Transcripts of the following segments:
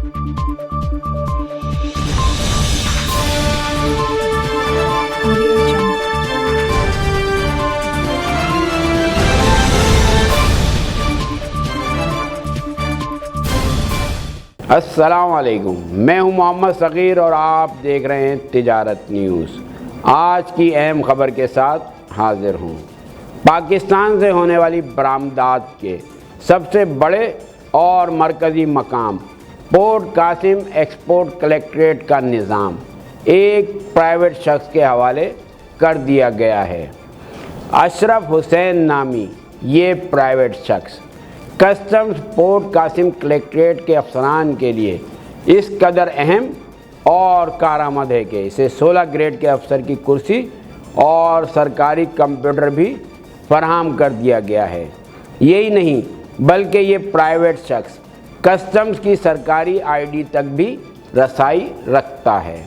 السلام علیکم، میں ہوں محمد صغیر اور آپ دیکھ رہے ہیں تجارت نیوز۔ آج کی اہم خبر کے ساتھ حاضر ہوں۔ پاکستان سے ہونے والی برآمدات کے سب سے بڑے اور مرکزی مقام پورٹ قاسم ایکسپورٹ کلیکٹریٹ کا نظام ایک پرائیویٹ شخص کے حوالے کر دیا گیا ہے۔ اشرف حسین نامی یہ پرائیویٹ شخص کسٹمز پورٹ قاسم کلیکٹریٹ کے افسران کے لیے اس قدر اہم اور کارآمد ہے کہ اسے 16 گریڈ کے افسر کی کرسی اور سرکاری کمپیوٹر بھی فراہم کر دیا گیا ہے۔ یہی نہیں بلکہ یہ پرائیویٹ شخص کسٹمز کی سرکاری آئی ڈی تک بھی رسائی رکھتا ہے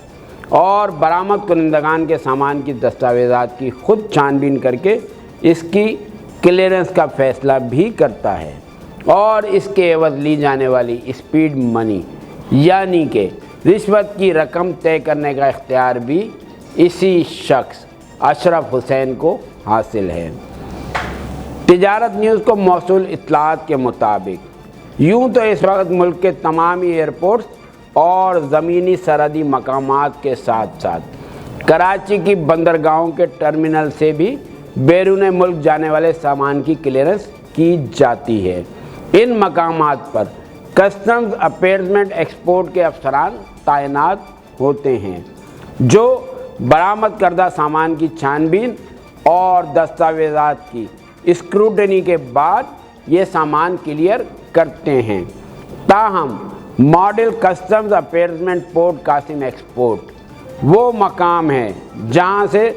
اور برآمد کنندگان کے سامان کی دستاویزات کی خود چھان بین کر کے اس کی کلیئرنس کا فیصلہ بھی کرتا ہے، اور اس کے عوض لی جانے والی اسپیڈ منی یعنی کہ رشوت کی رقم طے کرنے کا اختیار بھی اسی شخص اشرف حسین کو حاصل ہے۔ تجارت نیوز کو موصول اطلاعات کے مطابق یوں تو اس وقت ملک کے تمام ایئرپورٹس اور زمینی سرحدی مقامات کے ساتھ ساتھ کراچی کی بندرگاہوں کے ٹرمینل سے بھی بیرون ملک جانے والے سامان کی کلیئرنس کی جاتی ہے۔ ان مقامات پر کسٹمز اپیرمنٹ ایکسپورٹ کے افسران تعینات ہوتے ہیں جو برآمد کردہ سامان کی چھان بین اور دستاویزات کی اسکروٹنی کے بعد یہ سامان کلیئر کرتے ہیں۔ تاہم model customs appraisement port Qasim export وہ مقام ہے جہاں سے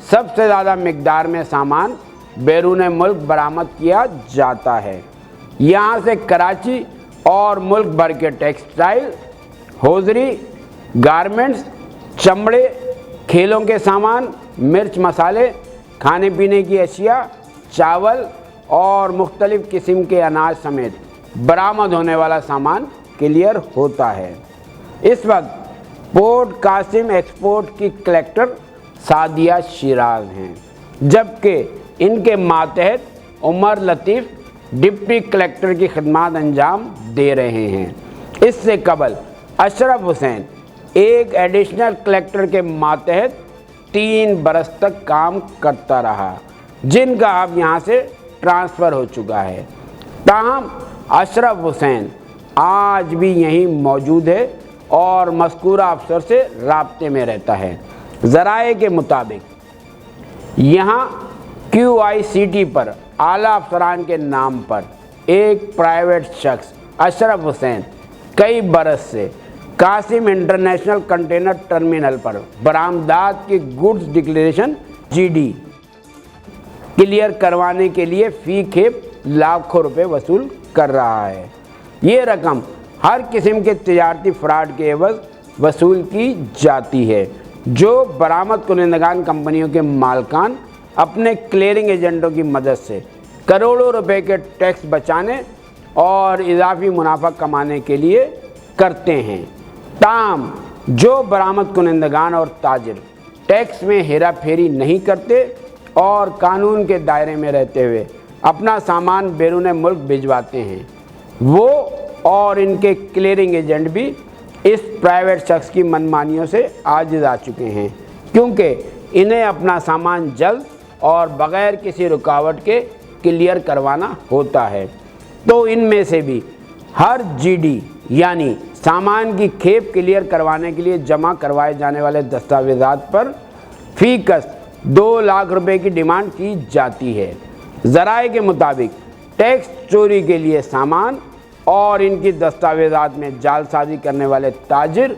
سب سے زیادہ مقدار میں سامان بیرون ملک برآمد کیا جاتا ہے۔ یہاں سے کراچی اور ملک بھر کے ٹیکسٹائل، ہوزری، گارمنٹس، چمڑے، کھیلوں کے سامان، مرچ مسالے، کھانے پینے کی اشیاء، چاول اور مختلف قسم کے اناج سمیت برآمد ہونے والا سامان کلیئر ہوتا ہے۔ اس وقت پورٹ قاسم ایکسپورٹ کی کلیکٹر سعدیہ شیراز ہیں، جبکہ ان کے ماتحت عمر لطیف ڈپٹی کلیکٹر کی خدمات انجام دے رہے ہیں۔ اس سے قبل اشرف حسین ایک ایڈیشنل کلیکٹر کے ماتحت 3 برس تک کام کرتا رہا، جن کا اب یہاں سے ٹرانسفر ہو چکا ہے۔ تاہم اشرف حسین آج بھی یہیں موجود ہے اور مذکورہ افسر سے رابطے میں رہتا ہے۔ ذرائع کے مطابق یہاں QICT پر اعلیٰ افسران کے نام پر ایک پرائیویٹ شخص اشرف حسین کئی برس سے قاسم انٹرنیشنل کنٹینر ٹرمینل پر برآمدات کی گڈز ڈکلیریشن GD کلیئر کروانے کے لیے فی کھیپ لاکھوں روپے وصول کر رہا ہے۔ یہ رقم ہر قسم کے تجارتی فراڈ کے عوض وصول کی جاتی ہے جو برآمد کنندگان کمپنیوں کے مالکان اپنے کلیئرنگ ایجنٹوں کی مدد سے کروڑوں روپے کے ٹیکس بچانے اور اضافی منافع کمانے کے لیے کرتے ہیں۔ تاہم جو برآمد کنندگان اور تاجر ٹیکس میں ہیرا پھیری نہیں کرتے اور قانون کے دائرے میں رہتے ہوئے اپنا سامان بیرون ملک بھجواتے ہیں، وہ اور ان کے کلیئرنگ ایجنٹ بھی اس پرائیویٹ شخص کی منمانیوں سے عاجز آ چکے ہیں، کیونکہ انہیں اپنا سامان جلد اور بغیر کسی رکاوٹ کے کلیئر کروانا ہوتا ہے۔ تو ان میں سے بھی ہر GD یعنی سامان کی کھیپ کلیئر کروانے کے لیے جمع کروائے جانے والے دستاویزات پر فی کس 2 لاکھ روپے کی ڈیمانڈ کی جاتی ہے۔ ذرائع کے مطابق ٹیکس چوری کے لیے سامان اور ان کی دستاویزات میں جعل سازی کرنے والے تاجر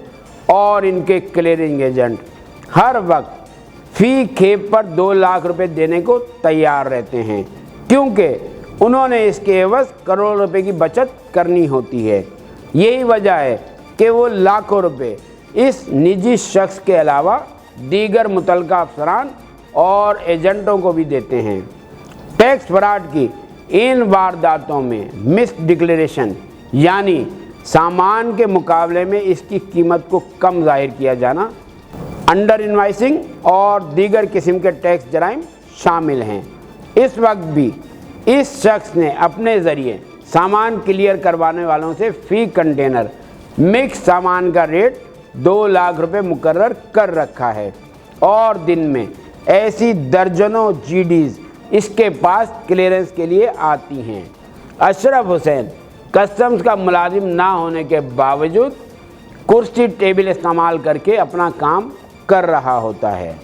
اور ان کے کلیئرنگ ایجنٹ ہر وقت فی کھیپ پر 2 لاکھ روپے دینے کو تیار رہتے ہیں، کیونکہ انہوں نے اس کے عوض کروڑ روپے کی بچت کرنی ہوتی ہے۔ یہی وجہ ہے کہ وہ لاکھوں روپے اس نجی شخص کے علاوہ دیگر متعلقہ افسران اور ایجنٹوں کو بھی دیتے ہیں۔ ٹیکس فراڈ کی ان وارداتوں میں مس ڈکلیریشن یعنی सामान के मुकाबले में इसकी कीमत को कम जाहिर किया जाना, अंडर इनवाइसिंग और दीगर किस्म के टैक्स जराइम शामिल हैं। इस वक्त भी इस शख्स ने अपने ज़रिए सामान क्लियर करवाने वालों से फ़ी कंटेनर मिक्स सामान का रेट 2 लाख रुपए मुकर्रर कर रखा है और दिन में ऐसी दर्जनों जीडीज़ इसके पास क्लियरेंस के लिए आती हैं। अशरफ हुसैन कस्टम्स का मुलाजिम ना होने के बावजूद कुर्सी टेबल इस्तेमाल करके अपना काम कर रहा होता है।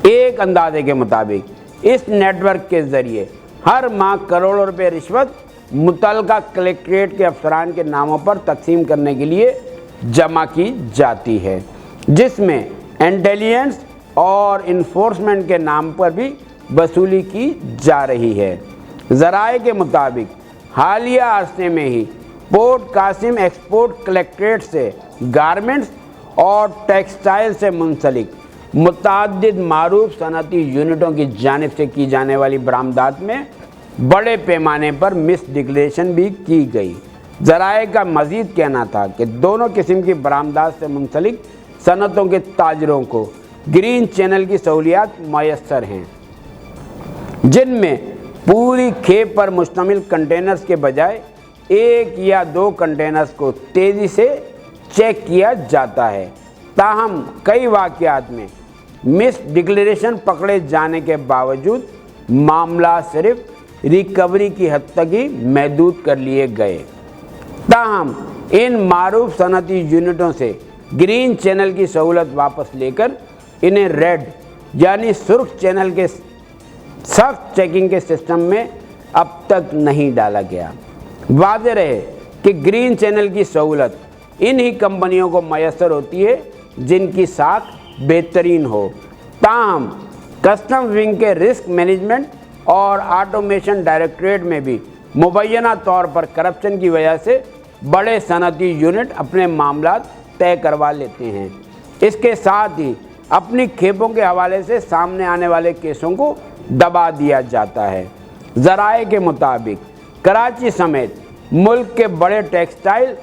एक अंदाजे के मुताबिक इस नेटवर्क के ज़रिए हर माह करोड़ों रुपए रिश्वत मुतल्लिका कलेक्ट्रेट के अफसरान के नामों पर तकसीम करने के लिए जमा की जाती है, जिसमें इंटेलिजेंस और इन्फोर्समेंट के नाम पर भी वसूली की जा रही है। ज़राए के मुताबिक हालिया अरसे में ही पोर्ट कासिम एक्सपोर्ट कलेक्ट्रेट से गारमेंट्स और टेक्सटाइल से मुंसलिक मुतअद्दिद मारूफ सनती यूनिटों की जानिब से की जाने वाली बरामदात में बड़े पैमाने पर मिस डिक्लेरेशन भी की गई। ज़राए का मज़ीद कहना था कि दोनों किस्म की बरामदात से मुंसलिक सनतों के ताजरों को ग्रीन चैनल की सहूलियात मैसर हैं, जिनमें पूरी खेप पर मुश्तमिल कंटेनर्स के बजाय 1 या 2 कंटेनर्स को तेज़ी से चेक किया जाता है। ताहम कई वाक़यात में मिस डिक्लेरेशन पकड़े जाने के बावजूद मामला सिर्फ रिकवरी की हद तक ही महदूद कर लिए गए। ताहम इन मारूफ सनती यूनिटों से ग्रीन चैनल की सहूलत वापस लेकर इन्हें रेड यानी सुर्ख चैनल के सख्त चेकिंग के सिस्टम में अब तक नहीं डाला गया। वाज़ेह रहे कि ग्रीन चैनल की सहूलत इन्हीं कंपनियों को मैसर होती है जिनकी साख बेहतरीन हो। ताहम कस्टम विंग के रिस्क मैनेजमेंट और ऑटोमेशन डायरेक्टरेट में भी मुबैना तौर पर करप्शन की वजह से बड़े सनती यूनिट अपने मामला तय करवा लेते हैं। इसके साथ ही अपनी खेपों के हवाले से सामने आने वाले केसों को दबा दिया जाता है। ज़राए के मुताबिक कराची समेत मुल्क के बड़े टेक्सटाइल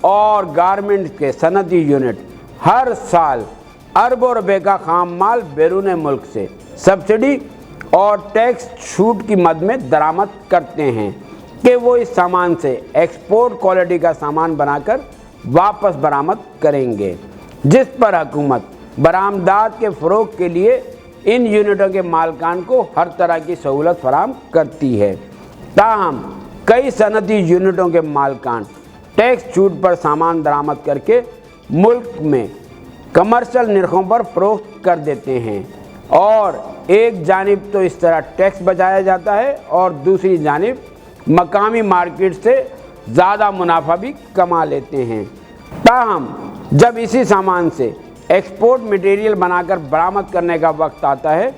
और गारमेंट्स के सनती यूनिट हर साल अरबों रुपए का खाम माल बैरून मुल्क से सब्सिडी और टैक्स छूट की मद में दरामद करते हैं कि वो इस सामान से एक्सपोर्ट क्वालिटी का सामान बनाकर वापस बरामद करेंगे, जिस पर हुकूमत बरामदात के फ़रोग के लिए इन यूनिटों के मालकान को हर तरह की सहूलत फराहम करती है। ताहम कई सनती यूनिटों के मालकान टैक्स छूट पर सामान दरामद करके मुल्क में कमर्शियल निर्खों पर फ़रोख्त कर देते हैं और एक जानिब तो इस तरह टैक्स बचाया जाता है और दूसरी जानिब मकामी मार्केट से ज़्यादा मुनाफा भी कमा लेते हैं। ताहम जब इसी सामान से एक्सपोर्ट मटेरियल बनाकर बरामद करने का वक्त आता है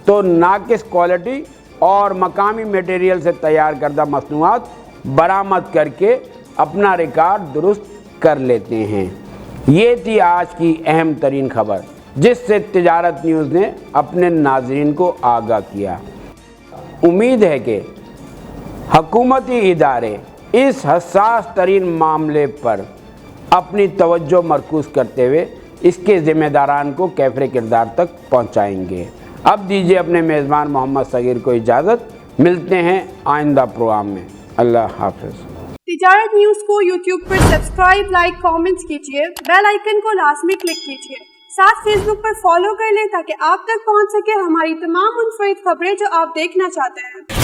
तो नाकिस क्वालिटी और मकामी मटेरियल से तैयार करदा मसनूआत बरामद करके अपना रिकॉर्ड दुरुस्त कर लेते हैं। ये थी आज की अहम तरीन खबर जिससे तिजारत न्यूज़ ने अपने नाज़रीन को आगाह किया। उम्मीद है कि हुकूमती इदारे इस हसास तरीन मामले पर अपनी तवज्जो मरकूज़ करते हुए इसके ज़िम्मेदारान को कैफ़रे किरदार तक पहुँचाएँगे। अब दीजिए अपने मेज़बान मोहम्मद सगीर को इजाज़त। मिलते हैं आइंदा प्रोग्राम में। अल्लाह हाफ़िज़। तिजारत न्यूज़ को यूट्यूब पर सब्सक्राइब, लाइक, कमेंट्स कीजिए। बेल आइकन को लाजमी क्लिक कीजिए। साथ फेसबुक पर फॉलो कर लें ताकि आप तक पहुंच सके हमारी तमाम मुनफरद खबरें जो आप देखना चाहते हैं।